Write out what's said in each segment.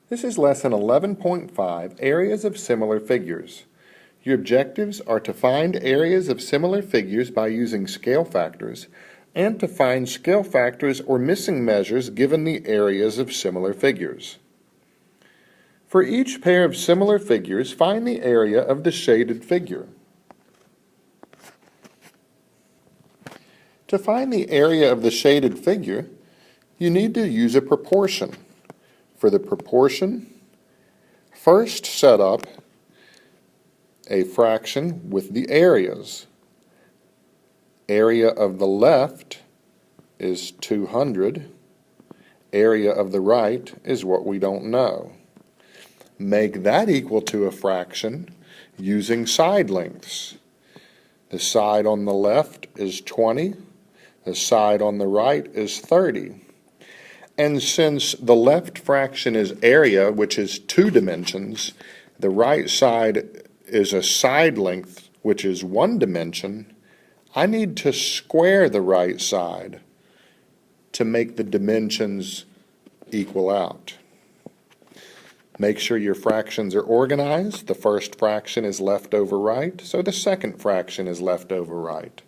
This is lesson 11.5, Areas of Similar Figures. Your objectives are to find areas of similar figures by using scale factors and to find scale factors or missing measures given the areas of similar figures. For each pair of similar figures, find the area of the shaded figure. To find the area of the shaded figure, you need to use a proportion. For the proportion, first set up a fraction with the areas. Area of the left is 200. Area of the right is what we don't know. Make that equal to a fraction using side lengths. The side on the left is 20. The side on the right is 30. And since the left fraction is area, which is 2 dimensions, the right side is a side length, which is 1 dimension, I need to square the right side to make the dimensions equal out. Make sure your fractions are organized. The first fraction is left over right, so the second fraction is left over right.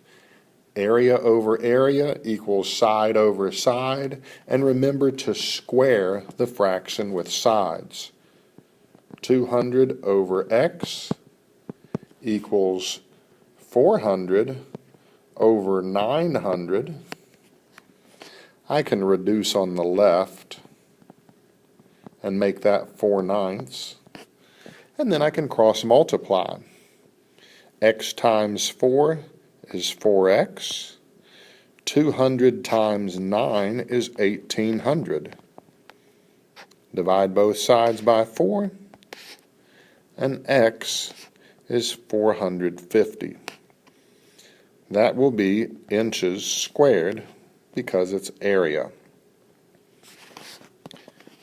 Area over area equals side over side, and remember to square the fraction with sides. 200 over x equals 400 over 900. I can reduce on the left and make that 4/9, and then I can cross multiply. X times 4 is 4x. 200 times 9 is 1800. Divide both sides by 4, and x is 450. That will be inches squared because it's area.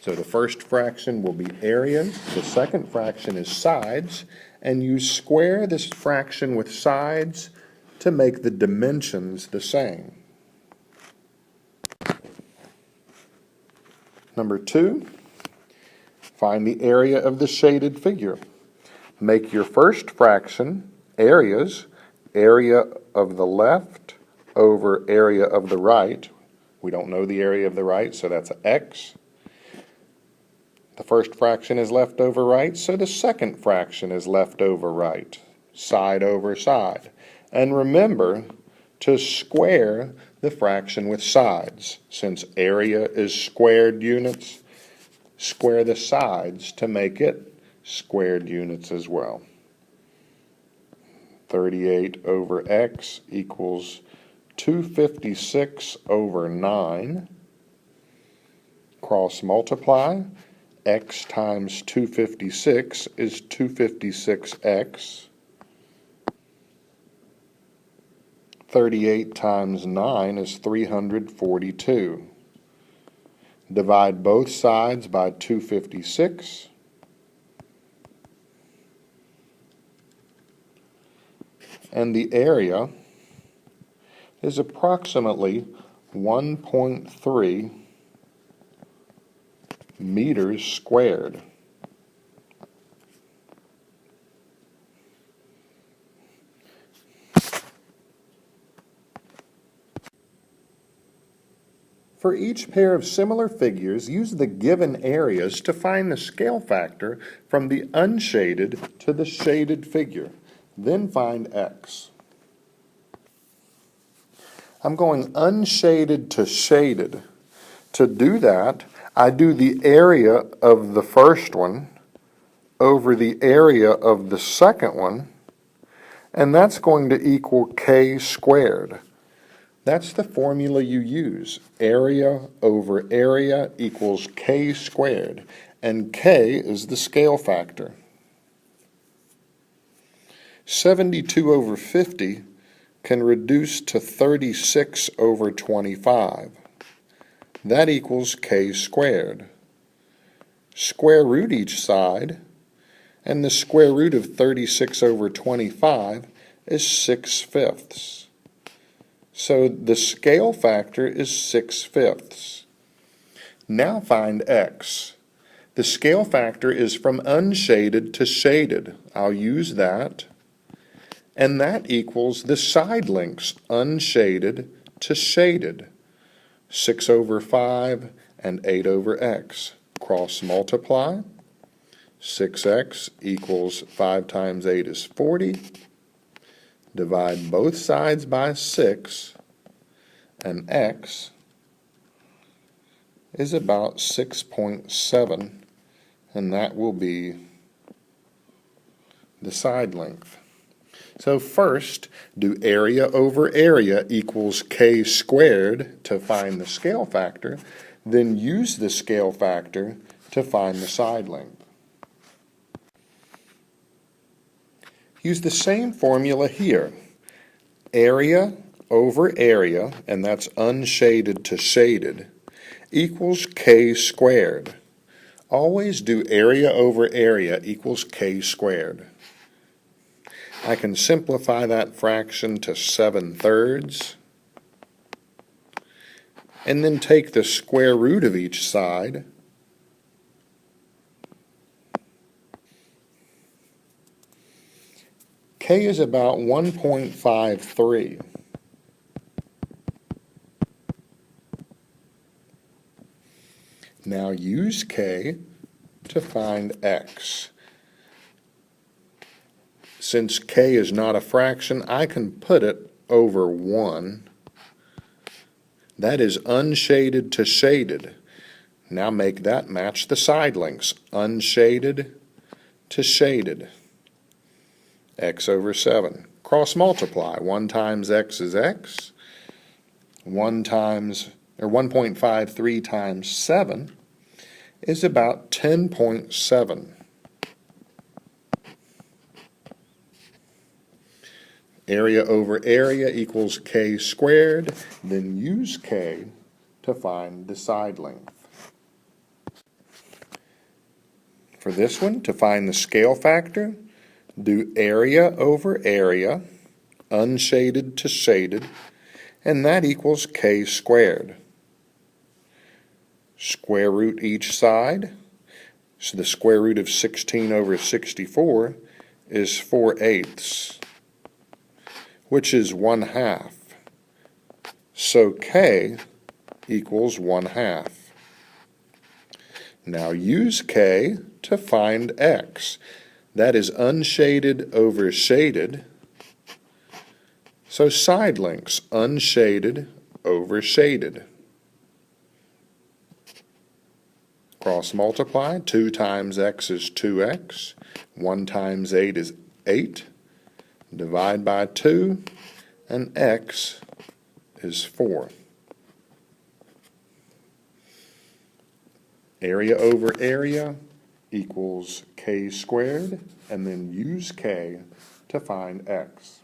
So the first fraction will be area, the second fraction is sides, and you square this fraction with sides to make the dimensions the same. Number 2, find the area of the shaded figure. Make your first fraction areas, area of the left over area of the right. We don't know the area of the right, so that's x. The first fraction is left over right, so the second fraction is left over right, side over side. And remember to square the fraction with sides. Since area is squared units, square the sides to make it squared units as well. 38 over x equals 256 over 9. Cross multiply. X times 256 is 256x. 38 times 9 is 342. Divide both sides by 256. And the area is approximately 1.3 meters squared. For each pair of similar figures, use the given areas to find the scale factor from the unshaded to the shaded figure. Then find x. I'm going unshaded to shaded. To do that, I do the area of the first one over the area of the second one, and that's going to equal k squared. That's the formula you use. Area over area equals k squared, and k is the scale factor. 72 over 50 can reduce to 36 over 25. That equals k squared. Square root each side, and the square root of 36 over 25 is 6/5. So the scale factor is 6/5. Now find x. The scale factor is from unshaded to shaded. I'll use that. And that equals the side lengths, unshaded to shaded. 6 over 5 and 8 over x. Cross multiply. 6x equals 5 times 8 is 40. Divide both sides by 6, and x is about 6.7, and that will be the side length. So first, do area over area equals k squared to find the scale factor, then use the scale factor to find the side length. Use the same formula here. Area over area, and that's unshaded to shaded, equals k squared. Always do area over area equals k squared. I can simplify that fraction to 7/3, and then take the square root of each side. K is about 1.53. Now use K to find x. Since K is not a fraction, I can put it over 1. That is unshaded to shaded. Now make that match the side lengths, unshaded to shaded. X over 7. Cross multiply. 1 times x is x. 1.53 times 7 is about 10.7. Area over area equals k squared. Then use k to find the side length. For this one, to find the scale factor, do area over area, unshaded to shaded, and that equals k squared. Square root each side, so the square root of 16 over 64 is 4/8, which is 1/2. So k equals 1/2. Now use k to find x. That is unshaded over shaded. So side lengths, unshaded over shaded. Cross multiply. 2 times x is 2x. 1 times 8 is 8. Divide by 2, and x is 4. Area over area equals k squared, and then use k to find x.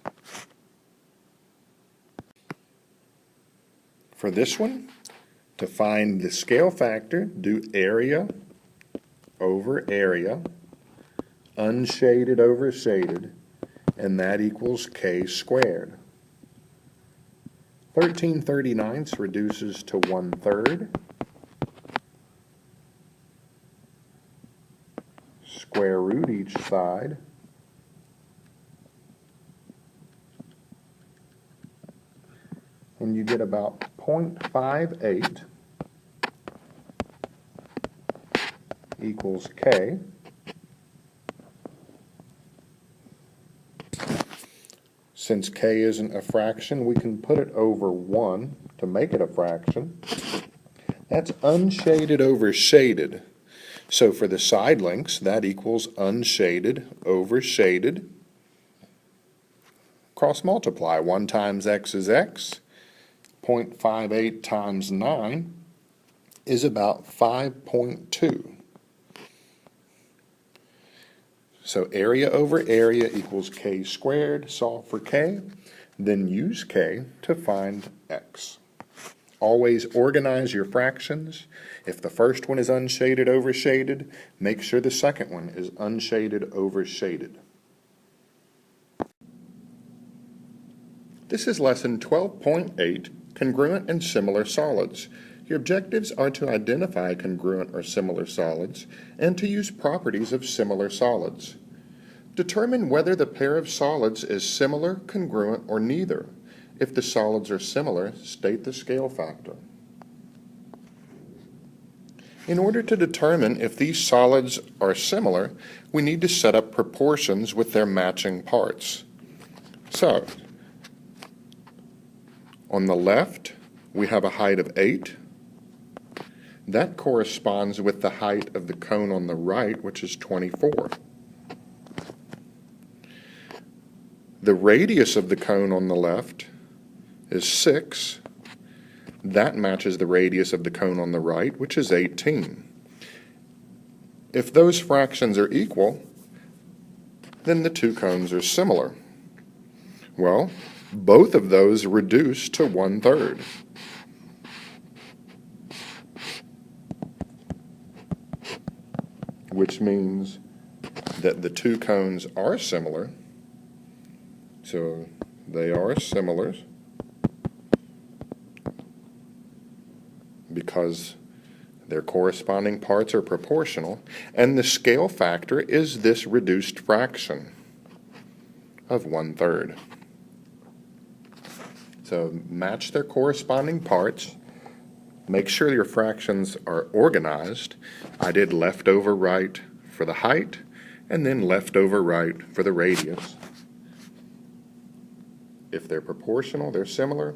For this one, to find the scale factor, do area over area, unshaded over shaded, and that equals k squared. 13/39 reduces to 1/3. Square root each side. And you get about 0.58 equals k. Since k isn't a fraction, we can put it over 1 to make it a fraction. That's unshaded over shaded. So for the side lengths, that equals unshaded over shaded. Cross multiply. 1 times x is x. 0.58 times 9 is about 5.2. So area over area equals k squared. Solve for k, then use k to find x. Always organize your fractions. If the first one is unshaded over shaded, make sure the second one is unshaded over shaded. This is lesson 12.8, Congruent and Similar Solids. Your objectives are to identify congruent or similar solids and to use properties of similar solids. Determine whether the pair of solids is similar, congruent, or neither. If the solids are similar, state the scale factor. In order to determine if these solids are similar, we need to set up proportions with their matching parts. So, on the left, we have a height of 8. That corresponds with the height of the cone on the right, which is 24. The radius of the cone on the left is 6. That matches the radius of the cone on the right, which is 18. If those fractions are equal, then the two cones are similar. Well, both of those reduce to 1/3. Which means that the two cones are similar. So they are similar because their corresponding parts are proportional, and the scale factor is this reduced fraction of 1/3. So match their corresponding parts. Make sure your fractions are organized. I did left over right for the height, and then left over right for the radius. If they're proportional, they're similar.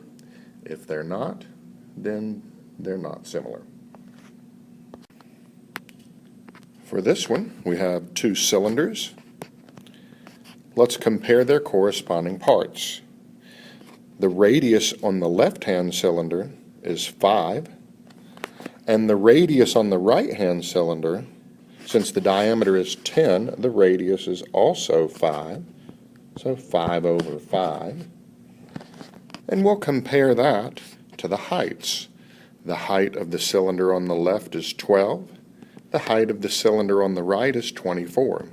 If they're not, then they're not similar. For this one, we have two cylinders. Let's compare their corresponding parts. The radius on the left-hand cylinder is 5, and the radius on the right-hand cylinder, since the diameter is 10, the radius is also 5, so 5 over 5. And we'll compare that to the heights. The height of the cylinder on the left is 12. The height of the cylinder on the right is 24.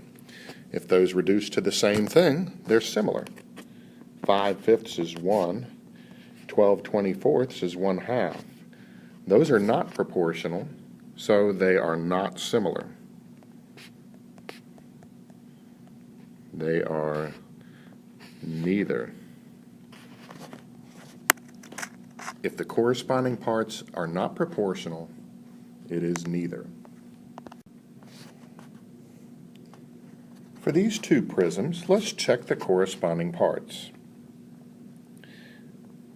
If those reduce to the same thing, they're similar. 5/5 is 1. 12/24 is 1/2. Those are not proportional, so they are not similar. They are neither. If the corresponding parts are not proportional, it is neither. For these two prisms, let's check the corresponding parts.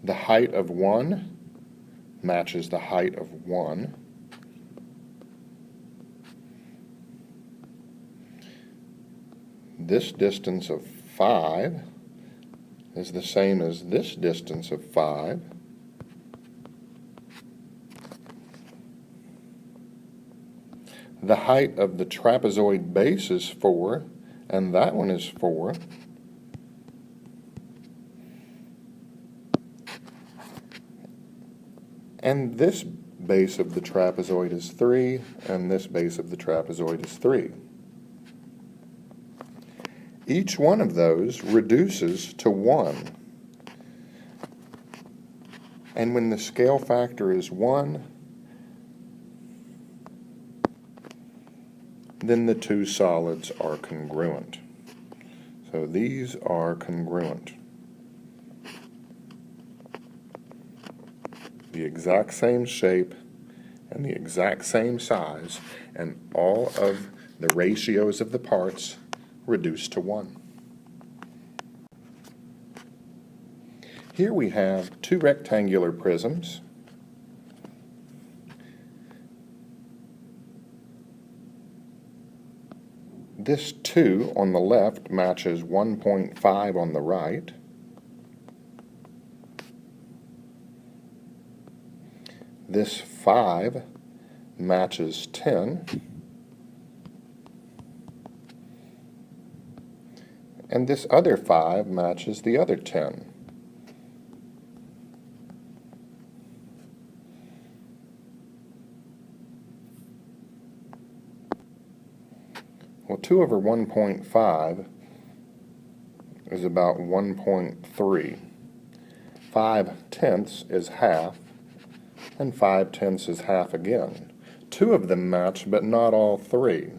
The height of one matches the height of one. This distance of 5 is the same as this distance of 5. The height of the trapezoid base is 4, and that one is 4. And this base of the trapezoid is 3, and this base of the trapezoid is 3. Each one of those reduces to 1. And when the scale factor is 1, then the two solids are congruent. So these are congruent. The exact same shape and the exact same size, and all of the ratios of the parts reduced to 1. Here we have two rectangular prisms. This 2 on the left matches 1.5 on the right. This 5 matches 10. And this other 5 matches the other 10. Well, 2 over 1.5 is about 1.3. 5/10 is half, and 5/10 is half again. Two of them match, but not all three.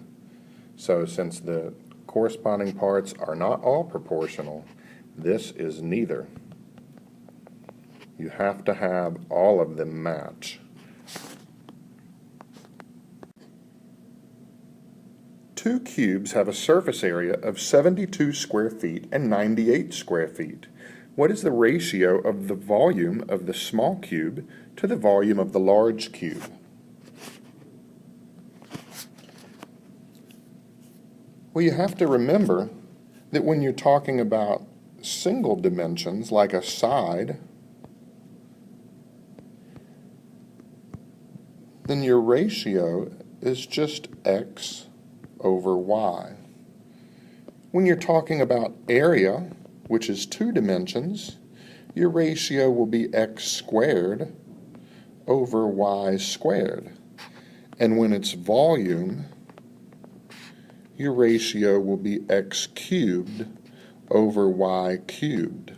So since the corresponding parts are not all proportional, this is neither. You have to have all of them match. Two cubes have a surface area of 72 square feet and 98 square feet. What is the ratio of the volume of the small cube to the volume of the large cube? Well, you have to remember that when you're talking about single dimensions, like a side, then your ratio is just x over y. When you're talking about area, which is two dimensions, your ratio will be x squared over y squared. And when it's volume, your ratio will be x cubed over y cubed.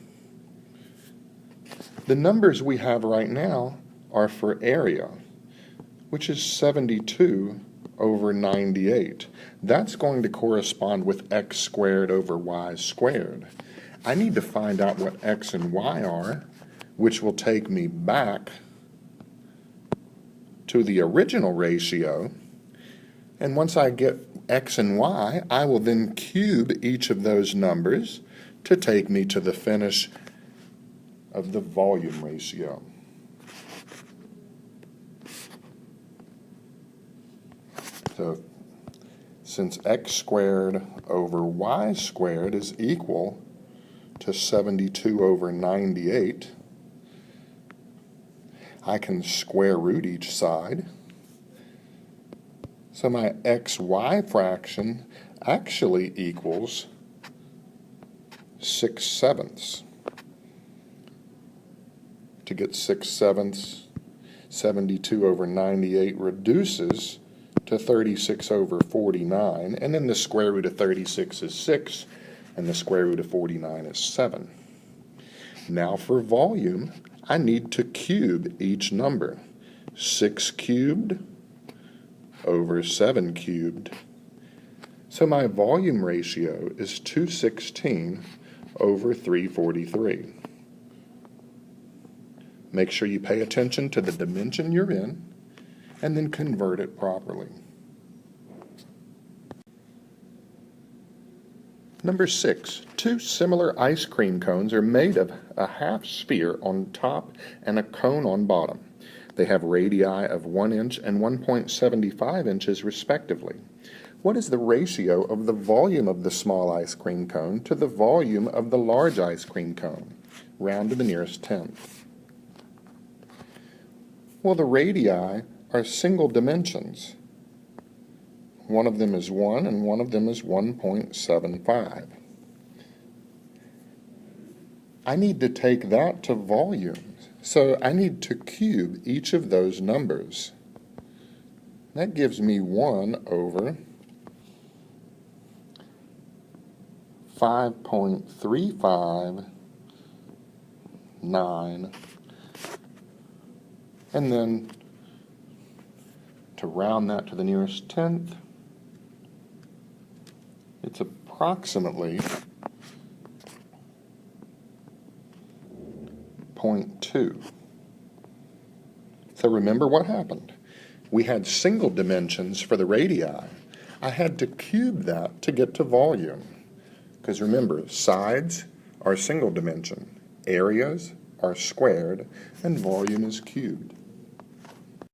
The numbers we have right now are for area, which is 72 over 98. That's going to correspond with x squared over y squared. I need to find out what x and y are, which will take me back to the original ratio. And once I get x and y, I will then cube each of those numbers to take me to the finish of the volume ratio. So since x squared over y squared is equal to 72 over 98, I can square root each side. So my xy fraction actually equals 6/7. To get 6/7, 72 over 98 reduces to 36 over 49, and then the square root of 36 is 6, and the square root of 49 is 7. Now for volume, I need to cube each number. 6 cubed over 7 cubed. So my volume ratio is 216 over 343. Make sure you pay attention to the dimension you're in, and then convert it properly. Number 6, two similar ice cream cones are made of a half sphere on top and a cone on bottom. They have radii of 1 inch and 1.75 inches respectively. What is the ratio of the volume of the small ice cream cone to the volume of the large ice cream cone? Round to the nearest tenth. Well, the radii are single dimensions. One of them is 1 and one of them is 1.75. I need to take that to volumes, so I need to cube each of those numbers. That gives me 1 over 5.359, and then to round that to the nearest tenth, it's approximately 0.2. So remember what happened. We had single dimensions for the radii. I had to cube that to get to volume. Because remember, sides are single dimension, areas are squared, and volume is cubed.